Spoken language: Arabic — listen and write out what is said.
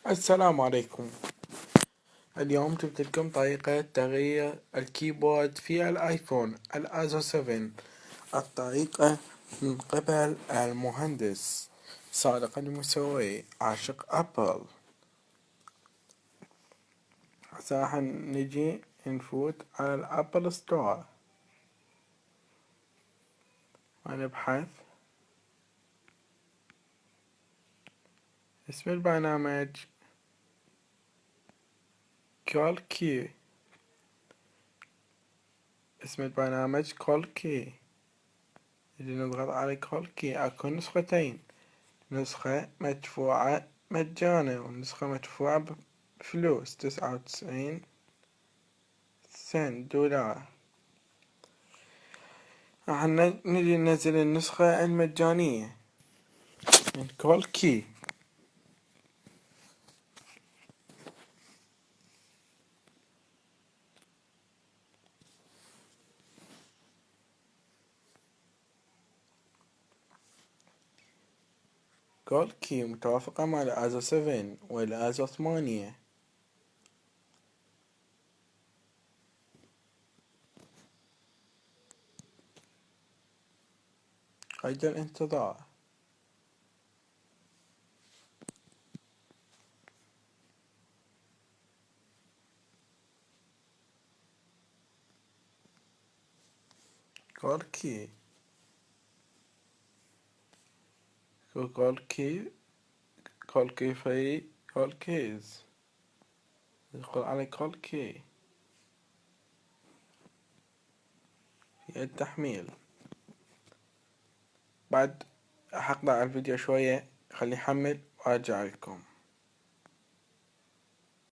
السلام عليكم. اليوم جبت لكم طريقة تغيير الكيبورد في الآيفون الآزو 7. الطريقة من قبل المهندس صادق المسوي عاشق أبل. هسه راح نجي نفوت على الأبل ستور ونبحث اسم البرنامج كول كي. اسم البرنامج كول كي. نجي نضغط على كول كي. اكو نسختين، نسخة مدفوعة مجانا ونسخة مدفوعة بفلوس 99 دولار. راح نجي ننزل النسخة المجانية من كول كي. كول كي متوافقة مع الآزو 7 والآزو 8. قيد الانتظار. كول كي كول كي كول كي في كول كيز. ندخل على كول كي في التحميل. بعد حقطع الفيديو شوية خليه يحمل وارجع لكم.